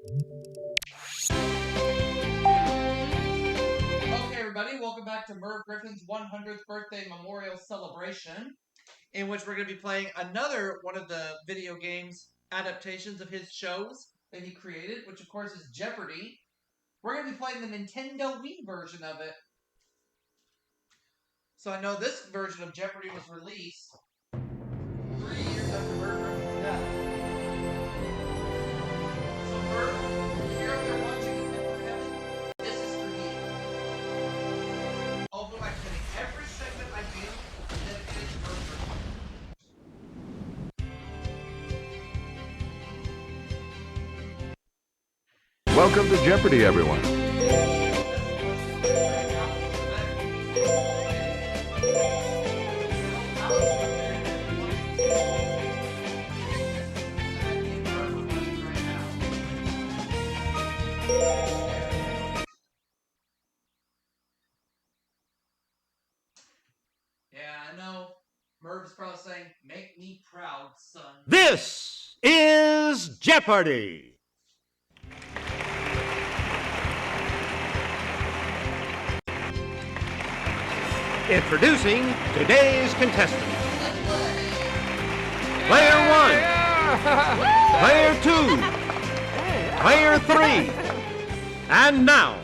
Okay, everybody, welcome back to Merv Griffin's 100th birthday memorial celebration, in which we're going to be playing another one of the video games adaptations of his shows that he created, which of course is Jeopardy. We're going to be playing the Nintendo Wii version of it. So I know this version of Jeopardy was released 3 years after Merv Griffin's death. So Merv, if you're up there watching this is for you. Oh, who am I kidding? Every segment I do is dedicated to Merv Griffin. Welcome to Jeopardy, everyone. Yeah, I know. Merv's probably saying, "Make me proud, son." This is Jeopardy! Introducing today's contestants. Player 1, Player 2, Player 3, and now,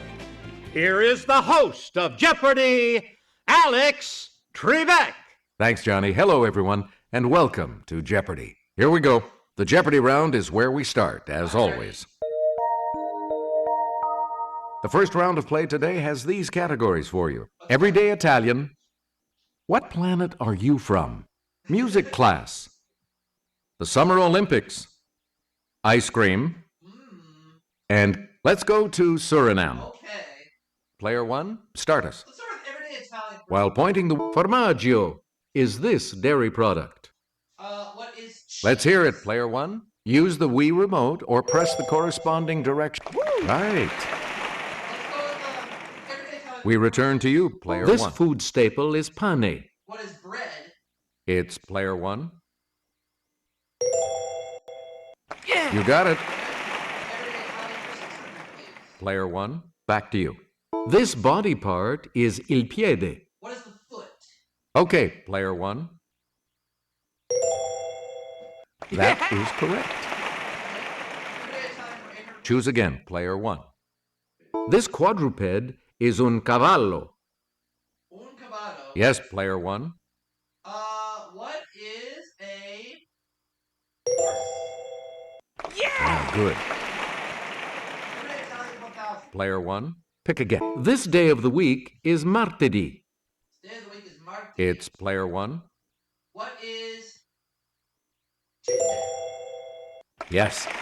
here is the host of Jeopardy, Alex Trebek. Thanks, Johnny. Hello, everyone, and welcome to Jeopardy. Here we go. The Jeopardy round is where we start, as always. The first round of play today has these categories for you. Everyday Italian. What planet are you from? Music class. The Summer Olympics. Ice cream. And let's go to Suriname. Okay. Player 1, start us. Let's start with everyday Italian. While pointing the formaggio is this dairy product. What is cheese? Let's hear it, Player 1. Use the Wii remote or press the corresponding direction. Right. Let's go with everyday Italian. We return to you, Player 1. This food staple is pane. What is bread? It's Player 1. You got it. Everyday Italian for 600, please. Player 1, back to you. This body part is il piede. What is the foot? Okay, Player 1. That is correct. Everyday Italian for 800. Choose again, Player 1. This quadruped is un cavallo. Un caballo. Yes, Player 1. What is a Ah, good. everyday Italian 1000? Player 1, pick again. This day of the week is martedì. Day of the week is Martin. It's Player 1. What is Tuesday? Yes. Right.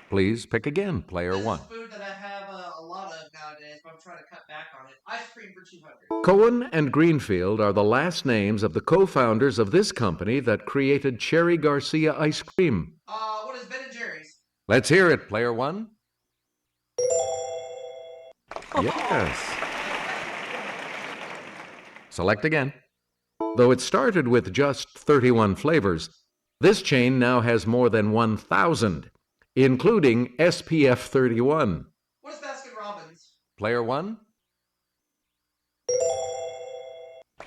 Please pick again, Player This 1. is food that I have a lot of nowadays, but I'm trying to cut back on it. Ice cream for 200. Cohen and Greenfield are the last names of the co-founders of this company that created Cherry Garcia ice cream. What is Ben and Jerry's? Let's hear it, Player 1. Yes. Select again. Though it started with just 31 flavors, this chain now has more than 1,000, including SPF 31. What is Baskin Robbins? Player 1.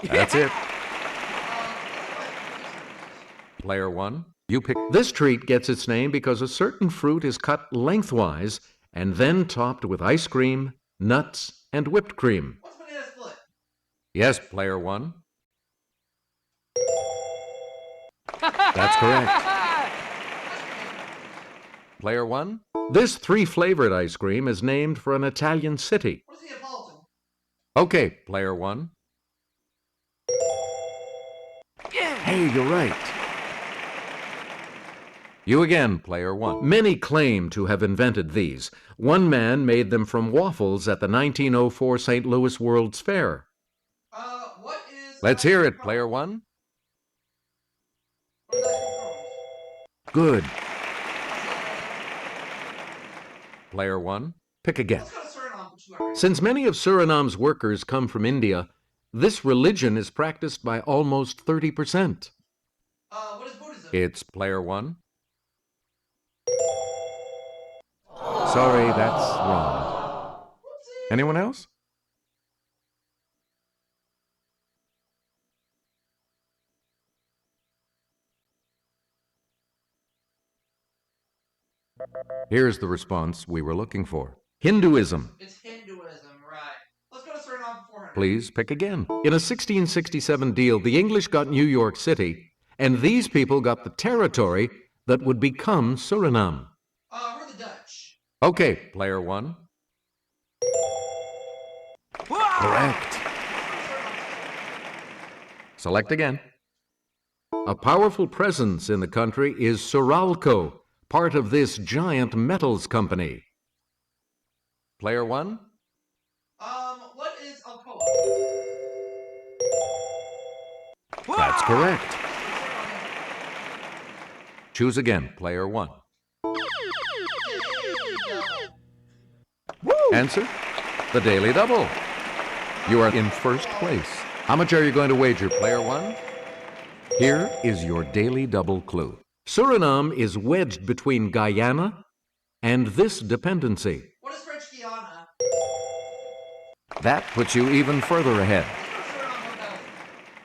That's it. Player 1, you pick. This treat gets its name because a certain fruit is cut lengthwise and then topped with ice cream, nuts, and whipped cream. What's banana split? Yes, Player 1. That's correct. Player 1, this three-flavored ice cream is named for an Italian city. What is Neapolitan? Okay, Player 1. Hey, you're right. You again, Player 1. Many claim to have invented these. One man made them from waffles at the 1904 St. Louis World's Fair. What is... Let's hear it, Player 1. What is ice cream cones? Good. Player 1, pick again. Let's go to Suriname for 200. Since many of Suriname's workers come from India, this religion is practiced by almost 30%. What is Buddhism? It's Player 1. Sorry, that's wrong. Anyone else? Here's the response we were looking for. Hinduism. It's Hinduism, right. Let's go to Suriname for 400. Please pick again. In a 1667 deal, the English got New York City, and these people got the territory that would become Suriname. We're the Dutch. Okay, player one. Correct. Select again. A powerful presence in the country is Suralco, part of this giant metals company. Player one. What is Alcoa? That's correct. Choose again, player one. Answer, the Daily Double. You are in first place. How much are you going to wager, player one? Here is your Daily Double clue. Suriname is wedged between Guyana and this dependency. What is French Guiana? That puts you even further ahead.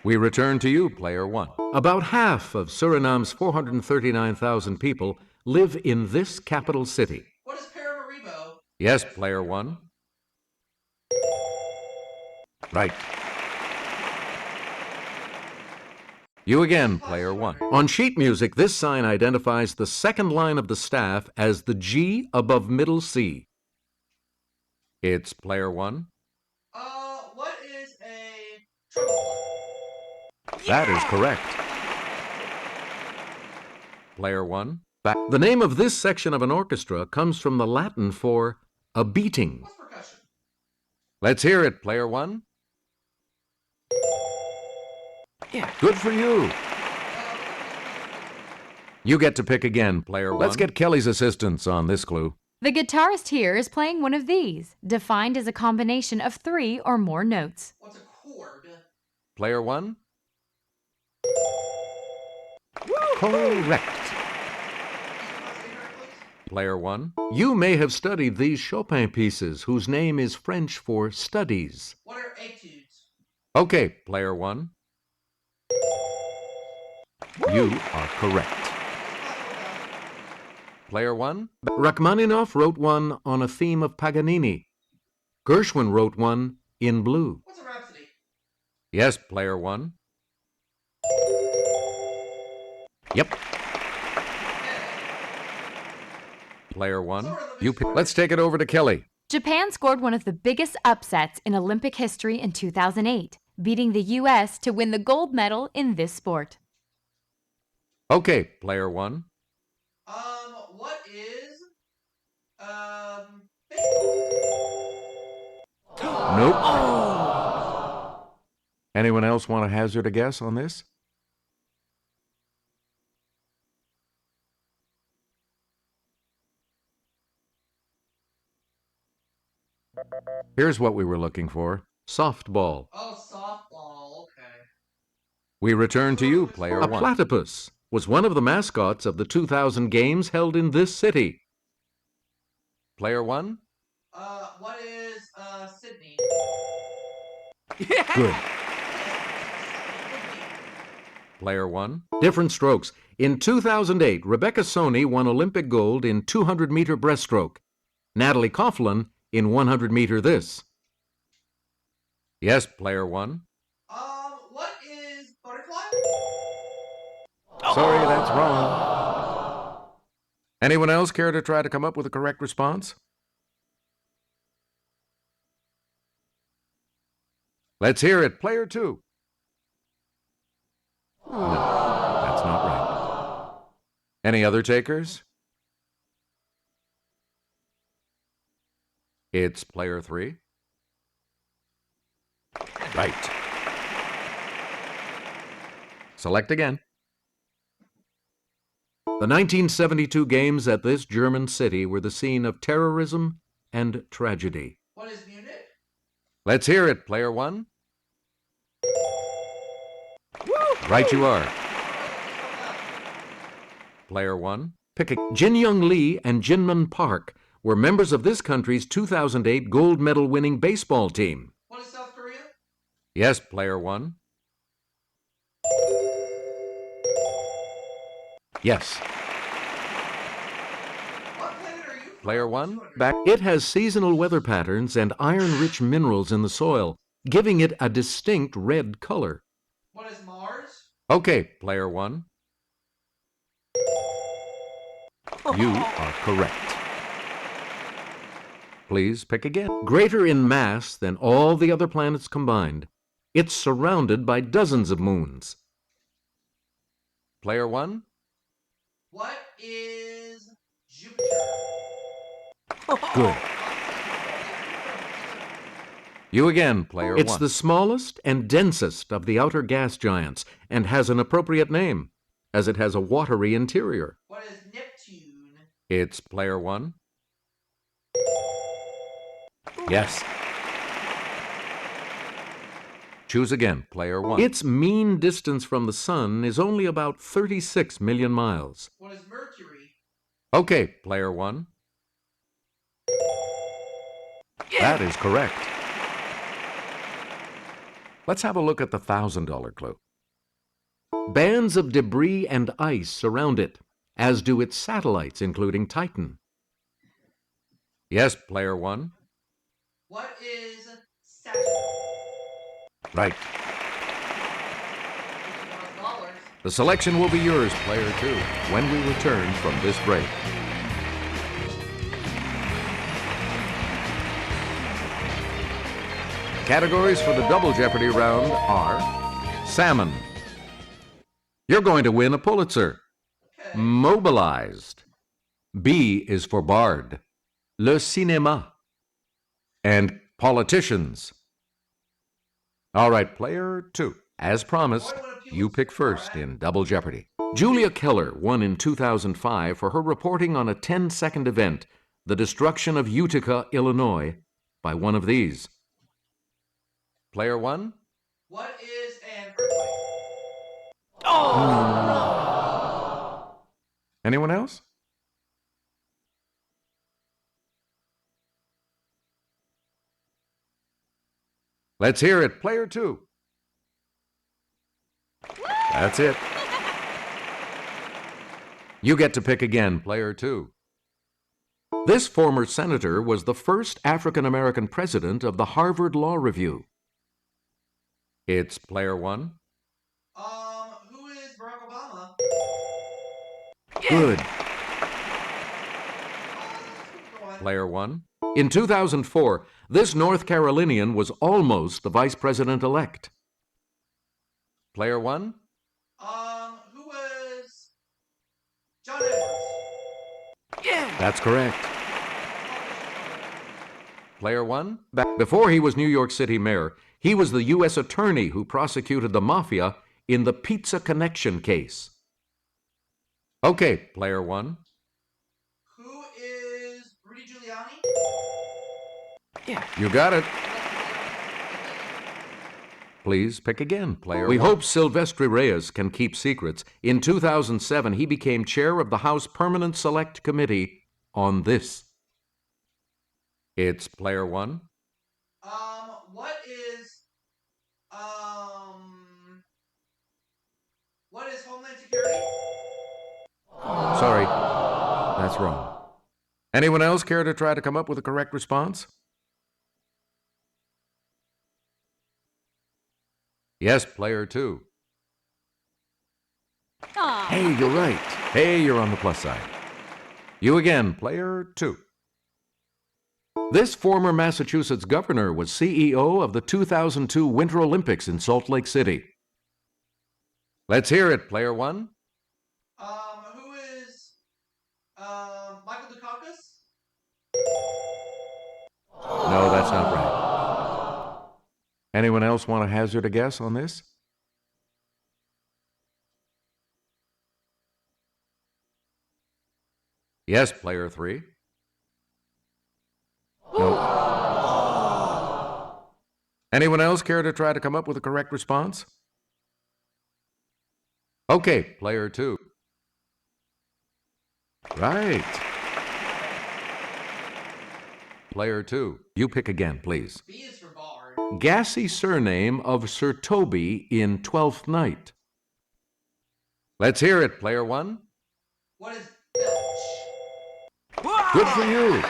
We return to you, player one. About half of Suriname's 439,000 people live in this capital city. What is Paramaribo? Yes, player one. Right. You again, player one. On sheet music, this sign identifies the second line of the staff as the G above middle C. It's player one. What is a treble? That is correct. Player one. The name of this section of an orchestra comes from the Latin for a beating. What's percussion? Let's hear it, player one. Yeah, good for you. You get to pick again, player one. Let's get Kelly's assistance on this clue. The guitarist here is playing one of these, defined as a combination of 3 or more notes. What's a chord? Player one. Correct. Player one. You may have studied these Chopin pieces whose name is French for studies. What are etudes? Okay, player one. You are correct. Player one. Rachmaninoff wrote one on a theme of Paganini. Gershwin wrote one in blue. What's a rhapsody? Yes, player one. Yep. Player one. Let's take it over to Kelly. Japan scored one of the biggest upsets in Olympic history in 2008, beating the U.S. to win the gold medal in this sport. Okay, player one. What is, baseball? Nope. Anyone else want to hazard a guess on this? Here's what we were looking for. Softball. Oh, softball, okay. We return to you, player one. A platypus was one of the mascots of the 2000 games held in this city. Player one? What is, Sydney? Good. Player one. Different strokes. In 2008, Rebecca Soni won Olympic gold in 200-meter breaststroke. Natalie Coughlin in 100-meter this. Yes, player one. What is butterfly? Sorry, that's wrong. Anyone else care to try to come up with a correct response? Let's hear it, player two. No, that's not right. Any other takers? It's player three. Right. Select again. The 1972 games at this German city were the scene of terrorism and tragedy. What is Munich? Let's hear it, player one. Right you are. Player one. Pick a Jin Young Lee and Jinman Park were members of this country's 2008 gold medal winning baseball team? What is South Korea? Yes, player one. Yes. What planet are you from? Player one, 200. back. It has seasonal weather patterns and iron-rich minerals in the soil, giving it a distinct red color. What is Mars? Okay, player one. You are correct. Please pick again. Greater in mass than all the other planets combined, it's surrounded by dozens of moons. Player one. What is Jupiter? Good. You again, player one. It's the smallest and densest of the outer gas giants and has an appropriate name, as it has a watery interior. What is Neptune? It's player one. Yes. Choose again, player one. Its mean distance from the sun is only about 36 million miles. What is Mercury? Okay, player one. That is correct. Let's have a look at the $1,000 clue. Bands of debris and ice surround it, as do its satellites, including Titan. Yes, player one. What is Saturn? Right. $50,000. The selection will be yours, player two, when we return from this break. Categories for the Double Jeopardy round are salmon. You're going to win a Pulitzer. Okay. Mobilized. B is for barred. Le cinéma. And politicians. All right, player two. As promised, you pick first in Double Jeopardy. Julia Keller won in 2005 for her reporting on a 10-second event, the destruction of Utica, Illinois, by one of these. Player one. What is an earthquake? Anyone else? Let's hear it, player two. That's it. You get to pick again, player two. This former senator was the first African-American president of the Harvard Law Review. It's player one. Who is Barack Obama? Good. Go on. Player one. In 2004, this North Carolinian was almost the vice president-elect. Player one. Who was John Edwards? That's correct. Player one. Before he was New York City mayor, he was the U.S. attorney who prosecuted the mafia in the Pizza Connection case. Okay, player one. Who is Rudy Giuliani? You got it. Please pick again, player. We hope Silvestre Reyes can keep secrets. In 2007, he became chair of the House Permanent Select Committee on this. It's player one. What is Homeland Security? Sorry, that's wrong. Anyone else care to try to come up with a correct response? Yes, player two. Hey, you're right. Hey, you're on the plus side. You again, player two. This former Massachusetts governor was CEO of the 2002 Winter Olympics in Salt Lake City. Let's hear it, player one. Who is Michael Dukakis? No, that's not right. Anyone else want to hazard a guess on this? Yes, player three. No. Anyone else care to try to come up with a correct response? Okay, player two. Right. Player 2. You pick again, please. B is for bar. Gassy surname of Sir Toby in Twelfth Night. Let's hear it, Player 1. What is filch? Good for you.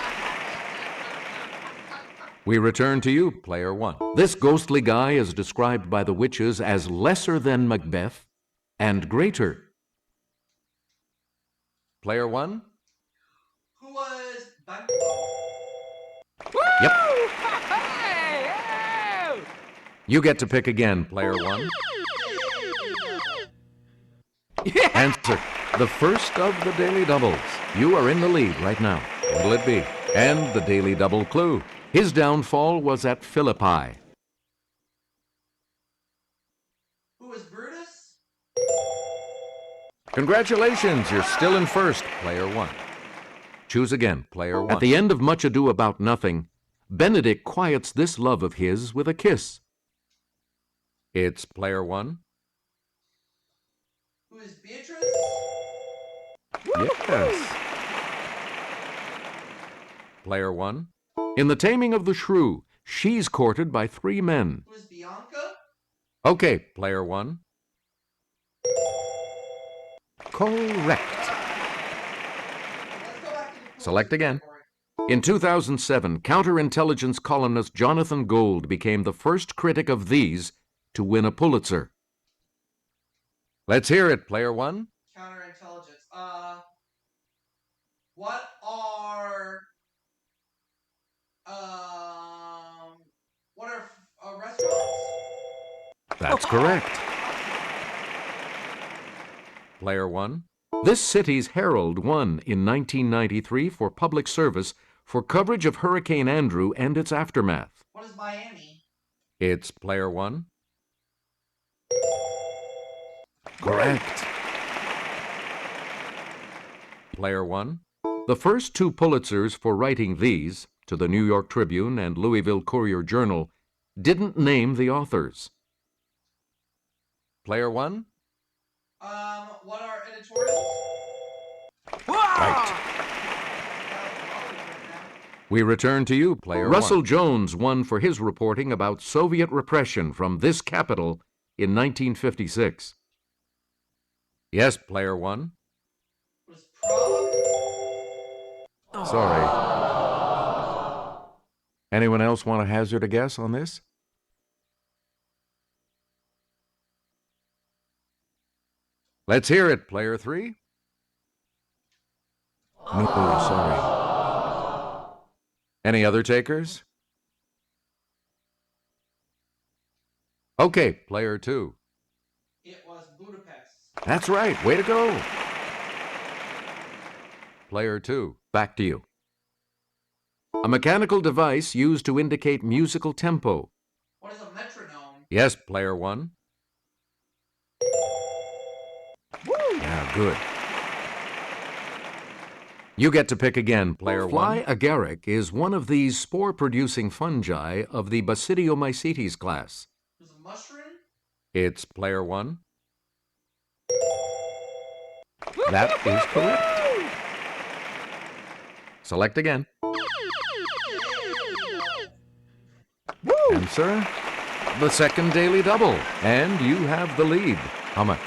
We return to you, Player 1. This ghostly guy is described by the witches as lesser than Macbeth and greater. Player 1. Who was Banquo? Yep. You get to pick again, Player 1. Answer. The first of the Daily Doubles. You are in the lead right now. What'll it be? And the Daily Double clue. His downfall was at Philippi. Who was Brutus? Congratulations, you're still in first, Player 1. Choose again, Player 1. At the end of Much Ado About Nothing, Benedict quiets this love of his with a kiss. It's Player 1. Who is Beatrice? Yes. Player 1. In The Taming of the Shrew, she's courted by 3 men. Who is Bianca? Okay, Player 1. Correct. Let's go back to the Select again. category. In 2007, counterintelligence columnist Jonathan Gold became the first critic of these to win a Pulitzer. Let's hear it, Player 1. Counterintelligence. What are restaurants? That's correct. Player 1. This city's Herald won in 1993 for public service for coverage of Hurricane Andrew and its aftermath. What is Miami? It's Player 1. Correct. Player 1. The first 2 Pulitzers for writing these, to the New York Tribune and Louisville Courier-Journal, didn't name the authors. Player 1. What are editorials? Right. We return to you, Player 1. Russell Jones won for his reporting about Soviet repression from this capital in 1956. Yes, Player 1. Was Prague? Sorry. Anyone else want to hazard a guess on this? Let's hear it, Player 3. No, sorry. Any other takers? Okay, Player 2. It was Budapest. That's right. Way to go. Player 2. Back to you. A mechanical device used to indicate musical tempo. What is a metronome? Yes, Player 1. Yeah, good. You get to pick again, Player 1. Fly agaric is one of these spore-producing fungi of the Basidiomycetes class. Was a mushroom? It's Player 1. That is correct. Select again. Answer. The second Daily Double. And you have the lead. How much?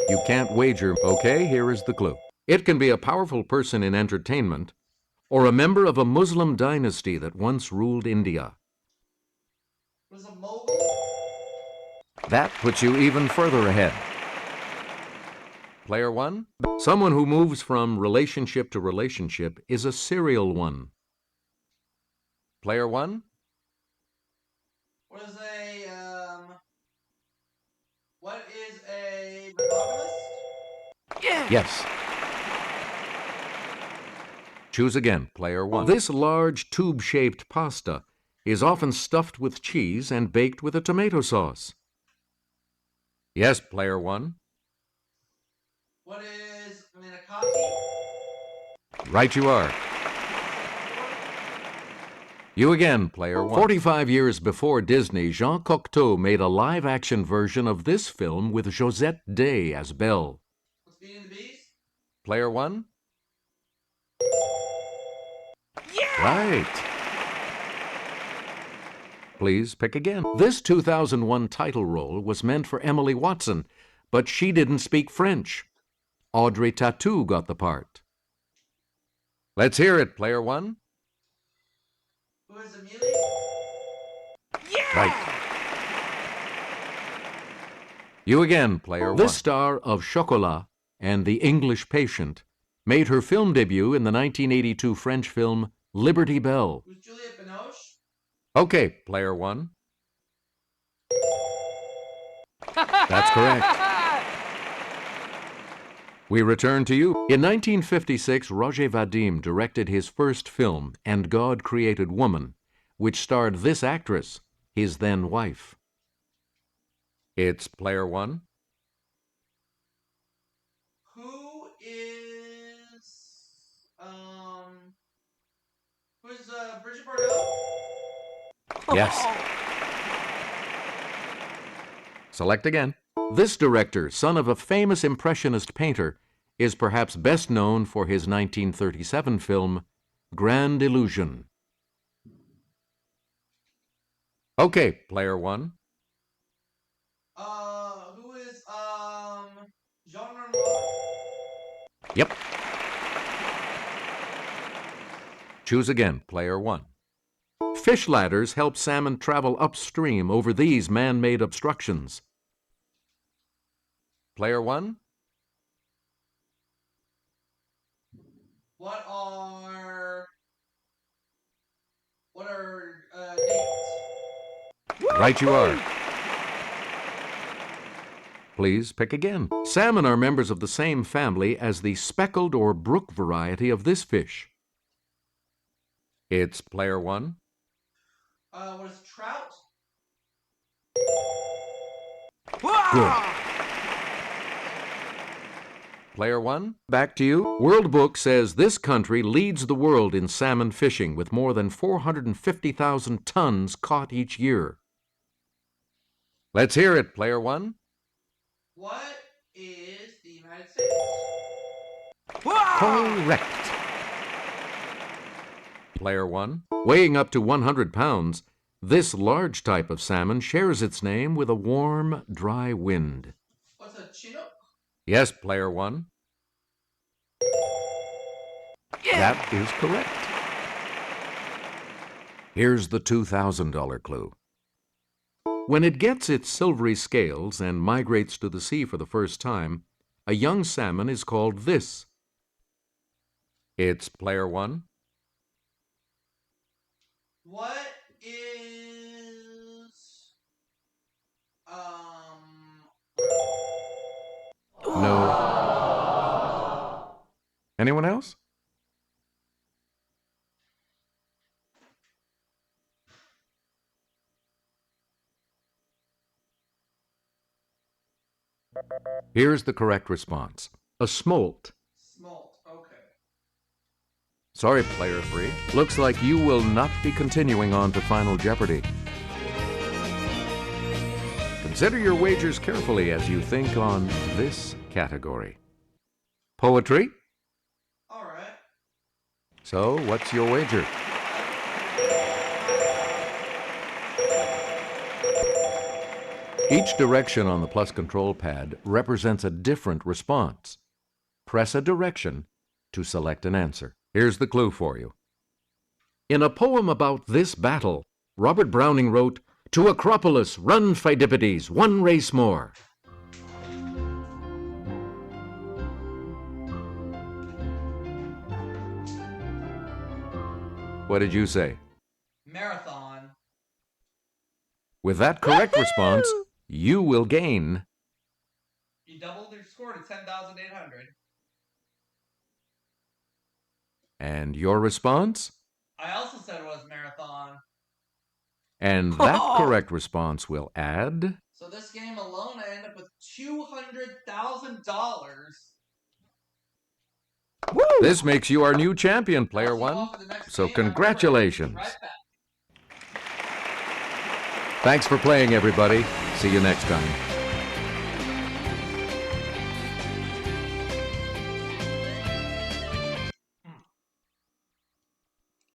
You can't wager. Okay, here is the clue. It can be a powerful person in entertainment or a member of a Muslim dynasty that once ruled India. Was a mogul? That puts you even further ahead. Player 1. Someone who moves from relationship to relationship is a serial one. Player 1. What is a monogamist? Yes. Choose again, Player 1. This large tube-shaped pasta is often stuffed with cheese and baked with a tomato sauce. Yes, Player 1. What is manicotti? Right you are. You again, Player 1. 45 years before Disney, Jean Cocteau made a live-action version of this film with Josette Day as Belle. What's Beauty and the Beast? Player 1. Right. Please pick again. This 2001 title role was meant for Emily Watson, but she didn't speak French. Audrey Tautou got the part. Let's hear it, player one. Who is Amelie? Right. You again, player one. This star of Chocolat and The English Patient made her film debut in the 1982 French film Liberty Bell. Who's Juliette Binoche? Okay, player one. That's correct. We return to you. In 1956, Roger Vadim directed his first film, And God Created Woman, which starred this actress, his then wife. It's player one. Who is Bridget Bardot? Yes. Select again. This director, son of a famous Impressionist painter, is perhaps best known for his 1937 film, Grand Illusion. Okay, player one. Who is Jean Renoir? Yep. Choose again, player one. Fish ladders help salmon travel upstream over these man-made obstructions. Player one. What are dates? Right you are. Please pick again. Salmon are members of the same family as the speckled or brook variety of this fish. It's player one. What is trout? Good. Player one, back to you. World Book says this country leads the world in salmon fishing with more than 450,000 tons caught each year. Let's hear it, player one. What is the United States? Correct. Player one, weighing up to 100 pounds, this large type of salmon shares its name with a warm, dry wind. What's a Chinook? Yes, player one. Yeah. That is correct. Here's the $2,000 clue. When it gets its silvery scales and migrates to the sea for the first time, a young salmon is called this. It's player one. What is No. Anyone else? Here's the correct response. A smolt. Smolt, okay. Sorry, player three. Looks like you will not be continuing on to Final Jeopardy. Consider your wagers carefully as you think on this category. Poetry? All right. So, what's your wager? Each direction on the plus control pad represents a different response. Press a direction to select an answer. Here's the clue for you. In a poem about this battle, Robert Browning wrote, "To Acropolis, run, Pheidippides, one race more." What did you say? Marathon. With that correct response, you will gain. You doubled your score to 10,800. And your response? I also said it was marathon. And that correct response will add. So this game alone, I end up with $200,000. This makes you our new champion, player one. So congratulations. Right back. Thanks for playing, everybody. See you next time.